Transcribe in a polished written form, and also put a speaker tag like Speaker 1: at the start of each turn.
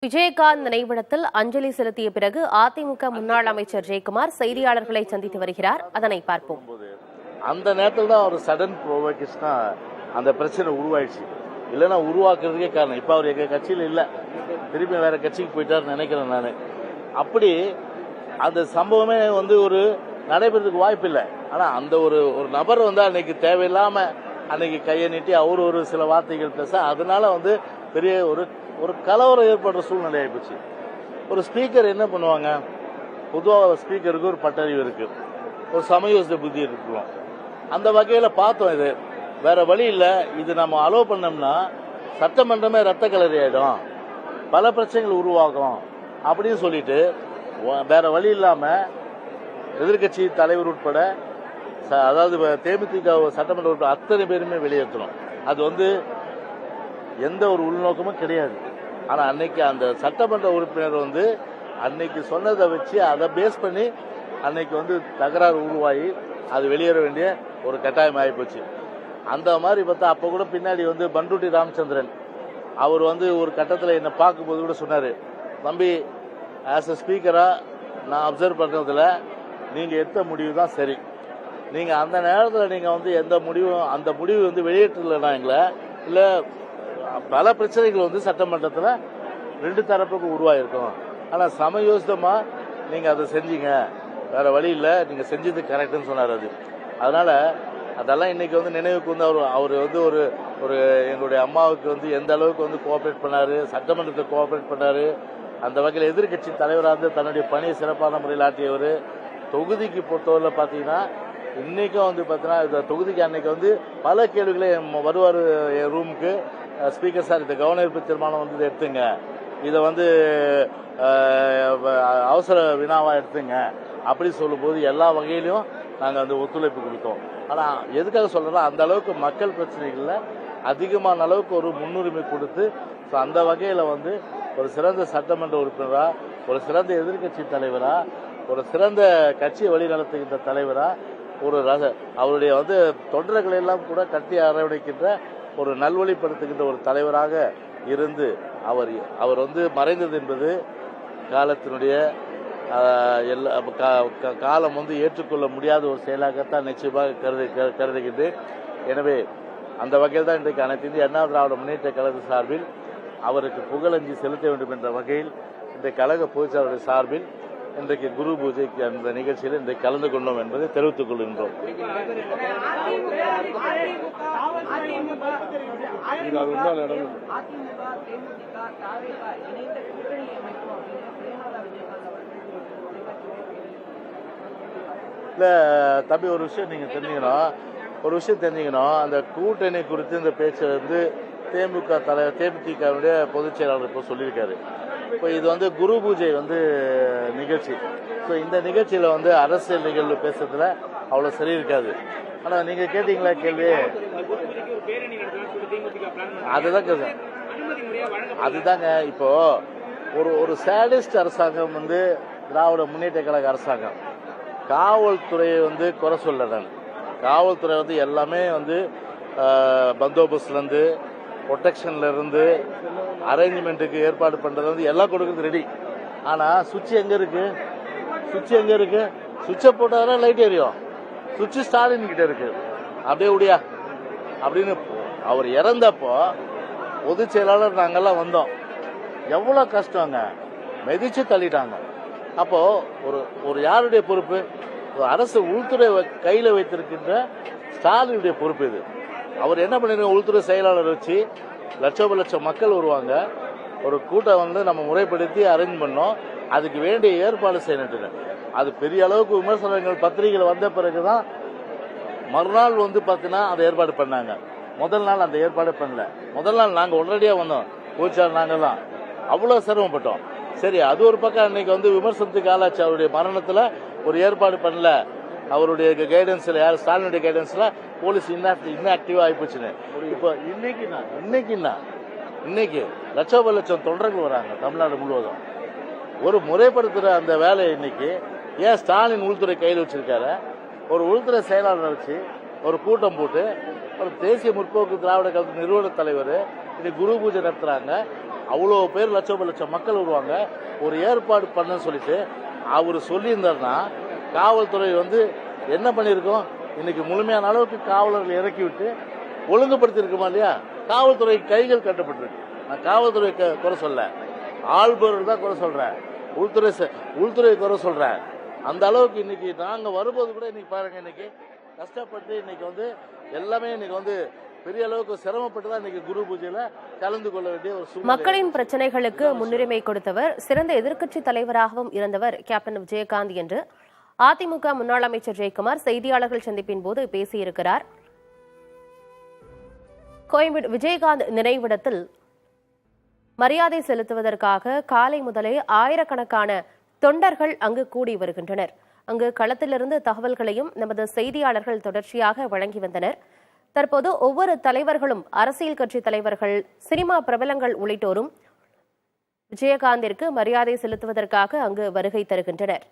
Speaker 1: விஜயகாந்த் நினைவிடத்தில் அஞ்சலி செலுத்திய பிறகு அதிமுக முன்னாள் அமைச்சர் ஜெயக்குமார் செய்தியாளர்களை சந்தித்து வருகிறார். அதனை பார்ப்போம்.
Speaker 2: அந்த நேரத்தில் தான் ஒரு சடன் ப்ரோவோகேஷனா அந்த பிரச்சனை உருவாயிடுச்சு. இல்லைன்னா உருவாக்குறதுக்கே காரணம் இப்ப அவர் எங்க கட்சியில் இல்ல, திருப்பி வேற கட்சிக்கு போயிட்டாருன்னு நினைக்கிறேன் நான். அப்படி அந்த சம்பவமே ஒரு நடைபெறதுக்கு வாய்ப்பு இல்லை. ஆனா அந்த ஒரு நபர் அன்னைக்கு தேவையில்லாம அன்னைக்கு கையை நீட்டி அவர் ஒரு சில வார்த்தைகள் பேச அதனால பெரிய ஒரு கலவரம் ஏற்படுற சூழ்நிலை ஆயிப்போச்சு. ஒரு ஸ்பீக்கர் என்ன பண்ணுவாங்க, பொதுவாக ஸ்பீக்கருக்கு ஒரு பட்டறிவு இருக்கு, ஒரு சமயோசித புத்தி இருக்கலாம். அந்த வகையில பார்த்தோம். இது வேற வழி இல்லை, இது நம்ம அலோவ் பண்ணோம்னா சட்டமன்றமே ரத்த கலரி ஆயிடும், பல பிரச்சனைகள் உருவாகும் அப்படின்னு சொல்லிட்டு வேற வழி இல்லாம எதிர்கட்சி தலைவர் உட்பட அதாவது தேமுதிக சட்டமன்ற உறுப்பினர் அத்தனை பேருமே வெளியேற்றணும். அது எந்த ஒரு உள்நோக்கமும் கிடையாது. ஆனா அன்னைக்கு அந்த சட்டமன்ற உறுப்பினர் அன்னைக்கு சொன்னதை வச்சு அதை பேஸ் பண்ணி அன்னைக்கு தகராறு உருவாகி அது வெளியேற வேண்டிய ஒரு கட்டாயம் ஆகிப்போச்சு. அந்த மாதிரி பார்த்தா அப்ப கூட பின்னாடி பண்ருட்டி ராமச்சந்திரன் அவர் ஒரு கட்டத்தில் என்னை பார்க்கும்போது கூட சொன்னாரு, தம்பி ஆஸ் அ ஸ்பீக்கரா நான் அப்சர்வ் பண்றதுல நீங்க எடுத்த முடிவு தான் சரி. நீங்க அந்த நேரத்தில் நீங்க எந்த முடிவும் அந்த முடிவு வெளியேற்றலைன்னா எங்களை இல்ல பல பிரச்சனைகள் சட்டமன்றத்தில் ரெண்டு தரப்புக்கு உருவாயிருக்கும். ஆனா சமயோசிதமா நீங்க அதை செஞ்சீங்க, வேற வழி இல்ல, நீங்க செஞ்சது கரெக்ட்னு சொன்னார். அதனால அதெல்லாம் இன்னைக்கு நினைவுக்கு அவர் ஒரு எங்களுடைய அம்மாவுக்கு எந்த அளவுக்கு கோஆபரேட் பண்ணாரு, சட்டமன்றத்தை கோஆபரேட் பண்ணாரு. அந்த வகையில் எதிர்கட்சி தலைவராக தன்னுடைய பணியை சிறப்பான முறையில் ஆற்றியவர். தொகுதிக்கு பொறுத்தவரை பார்த்தீங்கன்னா இன்னைக்கும் பார்த்தீங்கன்னா இந்த தொகுதிக்கு அன்னைக்கு பல கேள்விகளை வருவார் என் ரூமுக்கு, ஸ்பீக்கர் சார் இந்த கவனஈர்ப்பு தீர்மானம் எடுத்துங்க, இதை அவசர வினாவா எடுத்துங்க அப்படி சொல்லும்போது எல்லா வகையிலையும் நாங்கள் ஒத்துழைப்பு கொடுத்தோம். ஆனால் எதுக்காக சொல்றோம்னா அந்த அளவுக்கு மக்கள் பிரச்சனைகள்ல அதிகமான அளவுக்கு ஒரு முன்னுரிமை கொடுத்து அந்த வகையில் ஒரு சிறந்த சட்டமன்ற உறுப்பினரா, ஒரு சிறந்த எதிர்கட்சி தலைவரா, ஒரு சிறந்த கட்சியை வழிநடத்துகின்ற தலைவரா, அவருடைய தொண்டர்களை எல்லாம் கூட கட்டி அரவணைக்கின்ற ஒரு நல்வழிப்படுத்துகின்ற ஒரு தலைவராக இருந்து அவர் மறைந்தது என்பது காலத்தினுடைய காலம் ஏற்றுக்கொள்ள முடியாத ஒரு செயலாகத்தான் நிச்சயமாக கருதுகின்றேன். எனவே அந்த வகையில் தான் இன்றைக்கு அனைத்து இந்திய அண்ணா திராவிட முன்னேற்ற கழக சார்பில் அவருக்கு புகழஞ்சி செலுத்த வேண்டும் என்ற வகையில் இந்த கழக பொதுச்செயலாளருடைய சார்பில் இன்றைக்கு குரு பூஜைக்கு அந்த நிகழ்ச்சியில் இன்றைக்கு கலந்து கொண்டோம் என்பதை தெரிவித்துக் கொள்கின்றோம். இல்ல தம்பி, ஒரு விஷயம் நீங்க தெரிஞ்சுக்கணும், அந்த கூட்டணி குறித்து இந்த பேச்சு தேமுதிக பொதுச் செயலாளர் இப்போ சொல்லியிருக்காரு. இப்போ இது குரு பூஜை நிகழ்ச்சி. ஸோ இந்த நிகழ்ச்சியில அரசியல் நிகழ்வு பேசுறதுல அவ்வளவு சரி இருக்காது. ஆனா நீங்க கேட்டீங்களா கேள்வி, அதுதாங்க இப்போ ஒரு சேடிஸ்ட் அரசாங்கம் திராவிட முன்னேற்ற கழக அரசாங்கம். காவல்துறையை குறை சொல்ல நான், காவல்துறை எல்லாமே பந்தோபஸ்ட்ல இருந்து ப்ரொடெக்ஷன்ல இருந்து அரேஞ்ச்மெண்ட்டுக்கு ஏற்பாடு பண்றது எல்லாம் கொடுக்கறது ரெடி. ஆனா சுவிட்ச் எங்க இருக்கு, சுவிட்சை போட்டாதான் லைட் எரியும். சுவிட்ச் ஸ்டாலின் கிட்ட இருக்கு. அப்படியே உடையா அப்படின்னு அவர் இறந்தப்போ பொதுச் செயலாளர் நாங்கெல்லாம் வந்தோம். எவ்வளவு கஷ்டங்க, மிதிச்சு தள்ளிட்டாங்க. அப்போ ஒரு யாருடைய பொறுப்பு, அரசு உள்துறை கையில வைத்திருக்கின்ற ஸ்டாலினுடைய பொறுப்பு இது. அவர் என்ன பண்ணிருக்க, உள்துறை செயலாளர் வச்சு லட்சம் மக்கள் வருவாங்க, ஒரு கூட்டம் நம்ம முறைப்படுத்தி அரேஞ்ச் பண்ணோம். அதுக்கு வேண்டிய ஏற்பாடு செய்யணும். அது பெரிய அளவுக்கு விமர்சனங்கள் பத்திரிகைகள் வந்த பிறகுதான் மறுநாள் பாத்தீங்கன்னா அதை ஏற்பாடு பண்ணாங்க. முதல் நாள் அந்த ஏற்பாடு பண்ணல. முதல் நாள் நாங்க உடனடியா வந்தோம், போச்சார் நாங்க தான் அவ்வளவு சிரமப்பட்டோம். சரி, அது ஒரு பக்கம் அன்னைக்கு விமர்சனத்துக்கு ஆளாச்சு. அவருடைய மரணத்துல ஒரு ஏற்பாடு பண்ணல, அவருடைய கைடன்ஸ்ல, யார் ஸ்டாலினுடைய கைடன்ஸ்ல போலீஸ் இன்ஆக்டிவா ஆயிப்போச்சுன்னு. இப்போ இன்னைக்கு லட்சம் தொண்டர்கள் வராங்க தமிழ்நாடு முழுவதும். ஒரு முறைப்படுத்துற அந்த வேலையை இன்னைக்கு ஏன் ஸ்டாலின் உள்துறை கையில் வச்சிருக்காரு? ஒரு உள்துறை செயலாளரை வச்சு ஒரு கூட்டம் போட்டு ஒரு தேசிய முற்போக்கு திராவிட கழக நிறுவன தலைவர் இன்னைக்கு குரு பூஜை நடத்துறாங்க. அவ்வளோ பேர் லட்சம் மக்கள் வருவாங்க, ஒரு ஏற்பாடு பண்ண சொல்லிட்டு அவர் சொல்லியிருந்தாருன்னா காவல்துறை வந்து என்ன பண்ணியிருக்கோம், இன்னைக்கு முழுமையான அளவுக்கு காவலர்கள் இறக்கி விட்டு ஒழுங்குபடுத்தி இருக்குமா இல்லையா? காவல்துறை கைகள் கட்டப்பட்டிருக்கு. நான் காவல்துறை குறை சொல்ல, ஆள்பவர்கள் தான் குறை சொல்றேன், உள்துறை குறை சொல்றேன். அந்த அளவுக்கு இன்னைக்கு நாங்க வரும்போது கூட இன்னைக்கு பாருங்க, இன்னைக்கு கஷ்டப்பட்டு இன்னைக்கு வந்து எல்லாமே இன்னைக்கு வந்து பெரிய அளவுக்கு சிரமப்பட்டு தான் இன்னைக்கு குரு பூஜையில கலந்து கொள்ள வேண்டிய ஒரு சூழ்நிலை.
Speaker 1: மக்களின் பிரச்சனைகளுக்கு முன்னுரிமை கொடுத்தவர், சிறந்த எதிர்க்கட்சி தலைவராகவும் இருந்தவர் கேப்டன் விஜயகாந்த் என்று அதிமுக முன்னாள் அமைச்சர் ஜெயக்குமார் செய்தியாளர்கள் சந்திப்பின் போது பேசியிருக்கிறார். கோயம்பேடு விஜயகாந்த் நினைவிடத்தில் மரியாதை செலுத்துவதற்காக காலை முதலே ஆயிரக்கணக்கான தொண்டர்கள் அங்கு கூடி வருகின்றனர். அங்கு களத்திலிருந்து தகவல்களையும் நமது செய்தியாளர்கள் தொடர்ச்சியாக வழங்கி வந்தனர். தற்போது ஒவ்வொரு தலைவர்களும், அரசியல் கட்சி தலைவர்கள், சினிமா பிரபலங்கள் உள்ளிட்டோரும் விஜயகாந்திற்கு மரியாதை செலுத்துவதற்காக அங்கு வருகை தருகின்றனர்.